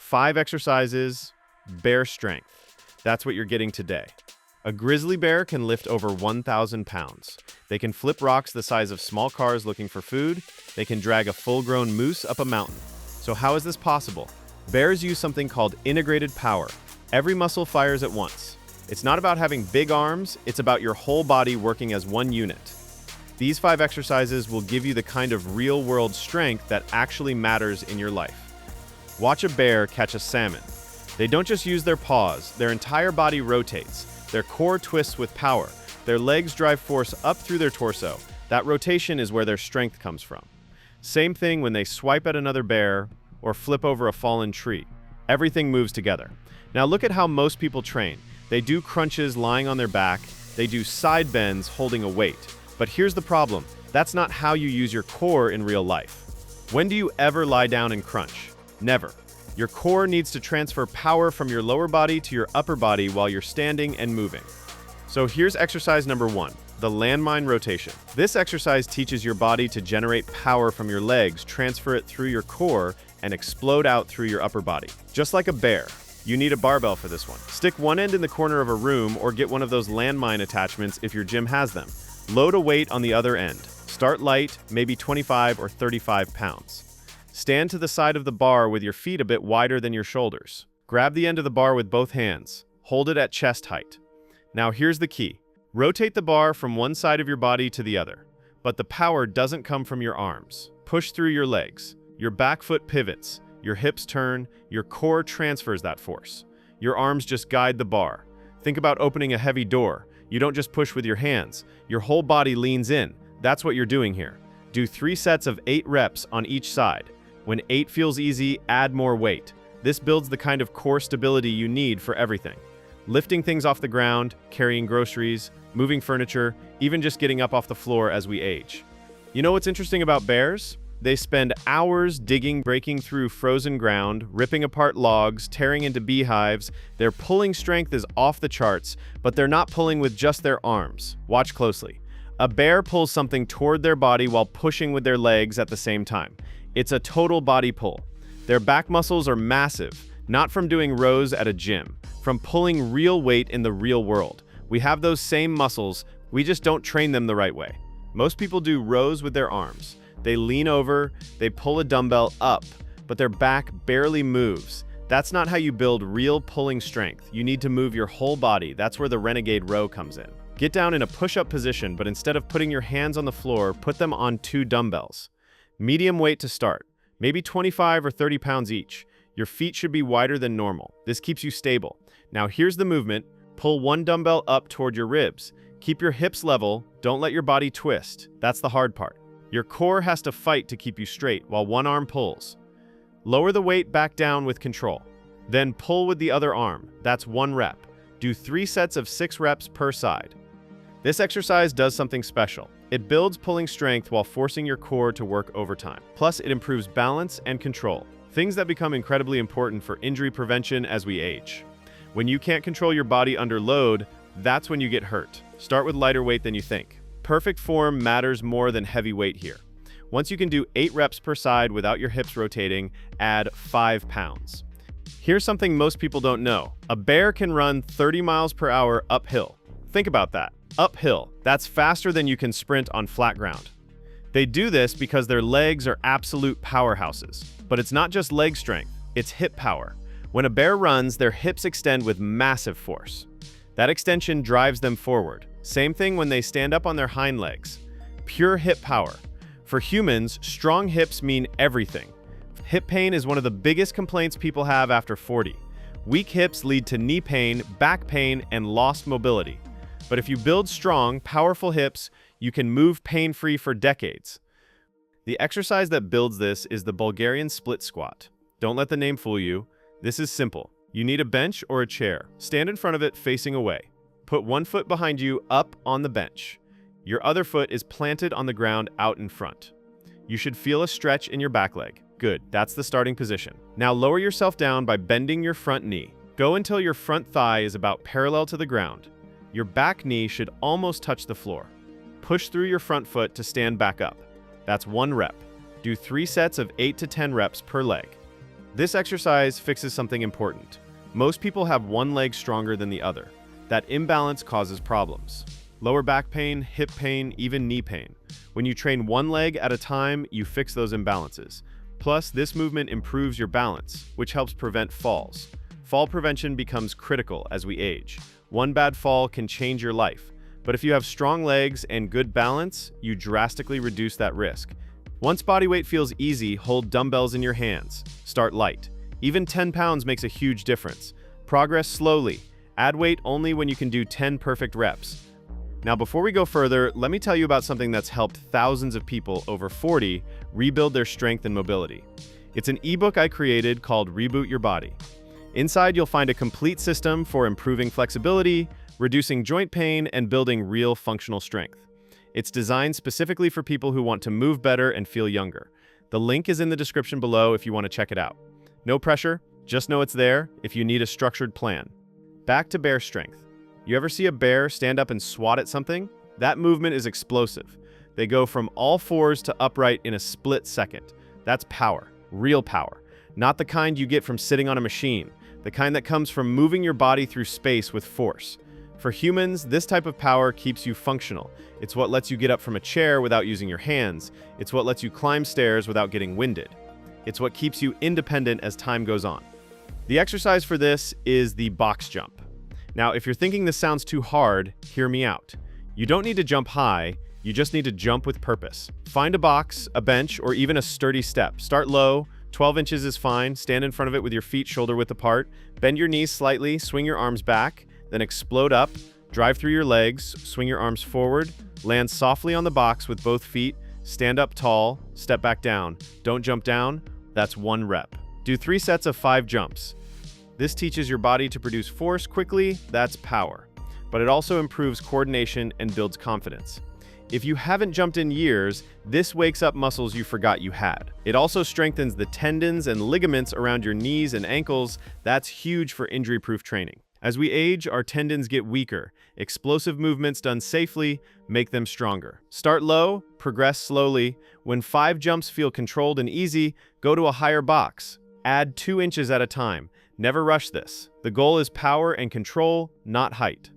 5 exercises, bear strength. That's what you're getting today. A grizzly bear can lift over 1,000 pounds. They can flip rocks the size of small cars looking for food. They can drag a full-grown moose up a mountain. So how is this possible? Bears use something called integrated power. Every muscle fires at once. It's not about having big arms, it's about your whole body working as one unit. These 5 exercises will give you the kind of real-world strength that actually matters in your life. Watch a bear catch a salmon. They don't just use their paws, their entire body rotates. Their core twists with power. Their legs drive force up through their torso. That rotation is where their strength comes from. Same thing when they swipe at another bear or flip over a fallen tree. Everything moves together. Now look at how most people train. They do crunches lying on their back. They do side bends holding a weight. But here's the problem. That's not how you use your core in real life. When do you ever lie down and crunch? Never. Your core needs to transfer power from your lower body to your upper body while you're standing and moving. So here's exercise number 1, the landmine rotation. This exercise teaches your body to generate power from your legs, transfer it through your core, and explode out through your upper body. Just like a bear, you need a barbell for this one. Stick one end in the corner of a room or get one of those landmine attachments if your gym has them. Load a weight on the other end. Start light, maybe 25 or 35 pounds. Stand to the side of the bar with your feet a bit wider than your shoulders. Grab the end of the bar with both hands. Hold it at chest height. Now here's the key. Rotate the bar from one side of your body to the other. But the power doesn't come from your arms. Push through your legs. Your back foot pivots. Your hips turn. Your core transfers that force. Your arms just guide the bar. Think about opening a heavy door. You don't just push with your hands. Your whole body leans in. That's what you're doing here. Do 3 sets of 8 reps on each side. When 8 feels easy, add more weight. This builds the kind of core stability you need for everything. Lifting things off the ground, carrying groceries, moving furniture, even just getting up off the floor as we age. You know what's interesting about bears? They spend hours digging, breaking through frozen ground, ripping apart logs, tearing into beehives. Their pulling strength is off the charts, but they're not pulling with just their arms. Watch closely. A bear pulls something toward their body while pushing with their legs at the same time. It's a total body pull. Their back muscles are massive, not from doing rows at a gym, from pulling real weight in the real world. We have those same muscles, we just don't train them the right way. Most people do rows with their arms. They lean over, they pull a dumbbell up, but their back barely moves. That's not how you build real pulling strength. You need to move your whole body. That's where the Renegade row comes in. Get down in a push-up position, but instead of putting your hands on the floor, put them on 2 dumbbells. Medium weight to start, maybe 25 or 30 pounds each. Your feet should be wider than normal. This keeps you stable. Now here's the movement. Pull 1 dumbbell up toward your ribs. Keep your hips level. Don't let your body twist. That's the hard part. Your core has to fight to keep you straight while one arm pulls. Lower the weight back down with control. Then pull with the other arm. That's 1 rep. Do 3 sets of 6 reps per side. This exercise does something special. It builds pulling strength while forcing your core to work overtime. Plus, it improves balance and control, things that become incredibly important for injury prevention as we age. When you can't control your body under load, that's when you get hurt. Start with lighter weight than you think. Perfect form matters more than heavy weight here. Once you can do 8 reps per side without your hips rotating, add 5 pounds. Here's something most people don't know. A bear can run 30 miles per hour uphill. Think about that. Uphill. That's faster than you can sprint on flat ground. They do this because their legs are absolute powerhouses. But it's not just leg strength, it's hip power. When a bear runs, their hips extend with massive force. That extension drives them forward. Same thing when they stand up on their hind legs. Pure hip power. For humans, strong hips mean everything. Hip pain is one of the biggest complaints people have after 40. Weak hips lead to knee pain, back pain, and lost mobility. But if you build strong, powerful hips, you can move pain-free for decades. The exercise that builds this is the Bulgarian split squat. Don't let the name fool you. This is simple. You need a bench or a chair. Stand in front of it facing away. Put 1 foot behind you up on the bench. Your other foot is planted on the ground out in front. You should feel a stretch in your back leg. Good, that's the starting position. Now lower yourself down by bending your front knee. Go until your front thigh is about parallel to the ground. Your back knee should almost touch the floor. Push through your front foot to stand back up. That's 1 rep. Do 3 sets of 8 to 10 reps per leg. This exercise fixes something important. Most people have one leg stronger than the other. That imbalance causes problems. Lower back pain, hip pain, even knee pain. When you train one leg at a time, you fix those imbalances. Plus, this movement improves your balance, which helps prevent falls. Fall prevention becomes critical as we age. One bad fall can change your life, but if you have strong legs and good balance, you drastically reduce that risk. Once body weight feels easy, hold dumbbells in your hands. Start light. Even 10 pounds makes a huge difference. Progress slowly. Add weight only when you can do 10 perfect reps. Now, before we go further, let me tell you about something that's helped thousands of people over 40 rebuild their strength and mobility. It's an ebook I created called Reboot Your Body. Inside, you'll find a complete system for improving flexibility, reducing joint pain, and building real functional strength. It's designed specifically for people who want to move better and feel younger. The link is in the description below if you want to check it out. No pressure, just know it's there if you need a structured plan. Back to bear strength. You ever see a bear stand up and swat at something? That movement is explosive. They go from all fours to upright in a split second. That's power, real power. Not the kind you get from sitting on a machine, the kind that comes from moving your body through space with force. For humans, this type of power keeps you functional. It's what lets you get up from a chair without using your hands. It's what lets you climb stairs without getting winded. It's what keeps you independent as time goes on. The exercise for this is the box jump. Now, if you're thinking this sounds too hard, hear me out. You don't need to jump high, you just need to jump with purpose. Find a box, a bench, or even a sturdy step. Start low, 12 inches is fine, stand in front of it with your feet shoulder-width apart, bend your knees slightly, swing your arms back, then explode up, drive through your legs, swing your arms forward, land softly on the box with both feet, stand up tall, step back down. Don't jump down, that's 1 rep. Do 3 sets of 5 jumps. This teaches your body to produce force quickly, that's power. But it also improves coordination and builds confidence. If you haven't jumped in years, this wakes up muscles you forgot you had. It also strengthens the tendons and ligaments around your knees and ankles. That's huge for injury-proof training. As we age, our tendons get weaker. Explosive movements done safely make them stronger. Start low, progress slowly. When 5 jumps feel controlled and easy, go to a higher box. Add 2 inches at a time. Never rush this. The goal is power and control, not height.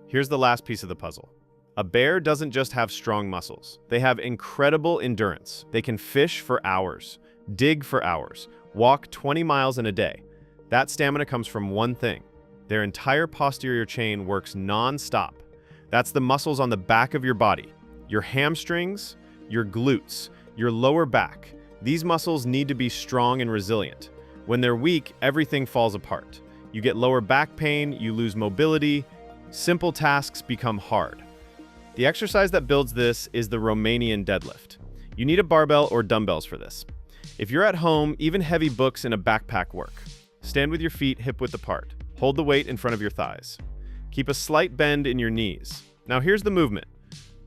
Here's the last piece of the puzzle. A bear doesn't just have strong muscles. They have incredible endurance. They can fish for hours, dig for hours, walk 20 miles in a day. That stamina comes from one thing. Their entire posterior chain works non-stop. That's the muscles on the back of your body. Your hamstrings, your glutes, your lower back. These muscles need to be strong and resilient. When they're weak, everything falls apart. You get lower back pain, you lose mobility, simple tasks become hard. The exercise that builds this is the Romanian deadlift. You need a barbell or dumbbells for this. If you're at home, even heavy books in a backpack work. Stand with your feet hip-width apart. Hold the weight in front of your thighs. Keep a slight bend in your knees. Now here's the movement.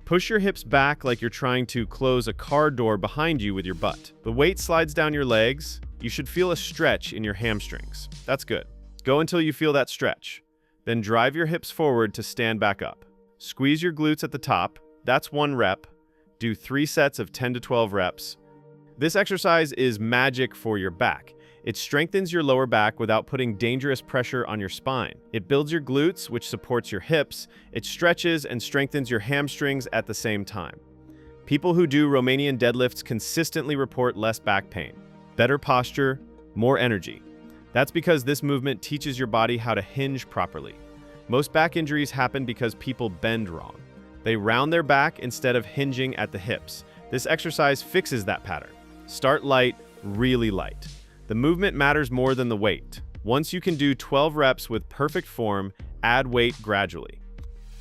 Push your hips back like you're trying to close a car door behind you with your butt. The weight slides down your legs. You should feel a stretch in your hamstrings. That's good. Go until you feel that stretch. Then drive your hips forward to stand back up. Squeeze your glutes at the top. That's 1 rep. Do 3 sets of 10 to 12 reps. This exercise is magic for your back. It strengthens your lower back without putting dangerous pressure on your spine. It builds your glutes, which supports your hips. It stretches and strengthens your hamstrings at the same time. People who do Romanian deadlifts consistently report less back pain, better posture, more energy. That's because this movement teaches your body how to hinge properly. Most back injuries happen because people bend wrong. They round their back instead of hinging at the hips. This exercise fixes that pattern. Start light, really light. The movement matters more than the weight. Once you can do 12 reps with perfect form, add weight gradually.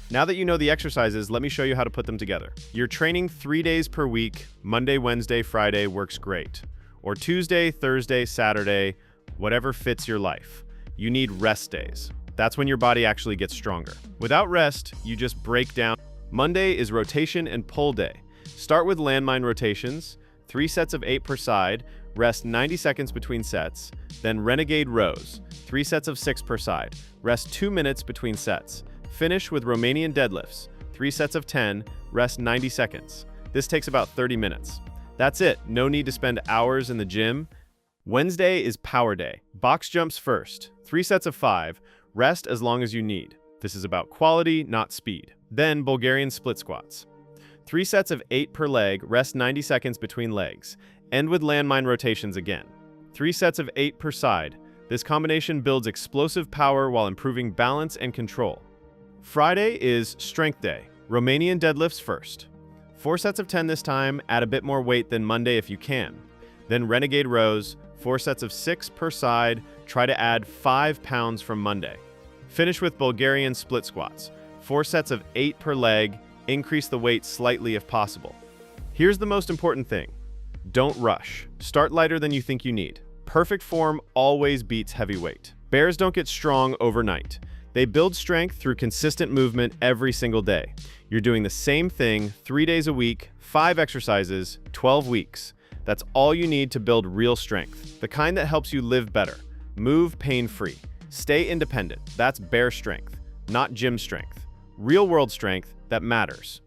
Now that you know the exercises, let me show you how to put them together. You're training 3 days per week. Monday, Wednesday, Friday works great. Or Tuesday, Thursday, Saturday, whatever fits your life. You need rest days. That's when your body actually gets stronger. Without rest, you just break down. Monday is rotation and pull day. Start with landmine rotations, 3 sets of 8 per side, rest 90 seconds between sets, then Renegade rows, 3 sets of 6 per side, rest 2 minutes between sets. Finish with Romanian deadlifts, 3 sets of 10, rest 90 seconds. This takes about 30 minutes. That's it, no need to spend hours in the gym. Wednesday is power day. Box jumps first. 3 sets of 5. Rest as long as you need. This is about quality, not speed. Then Bulgarian split squats. 3 sets of 8 per leg. Rest 90 seconds between legs. End with landmine rotations again. 3 sets of 8 per side. This combination builds explosive power while improving balance and control. Friday is strength day. Romanian deadlifts first. 4 sets of 10 this time. Add a bit more weight than Monday if you can. Then Renegade rows. 4 sets of 6 per side. Try to add 5 pounds from Monday. Finish with Bulgarian split squats. 4 sets of 8 per leg. Increase the weight slightly if possible. Here's the most important thing. Don't rush. Start lighter than you think you need. Perfect form always beats heavy weight. Bears don't get strong overnight. They build strength through consistent movement every single day. You're doing the same thing 3 days a week, 5 exercises, 12 weeks. That's all you need to build real strength. The kind that helps you live better. Move pain-free. Stay independent. That's bear strength, not gym strength. Real-world strength that matters.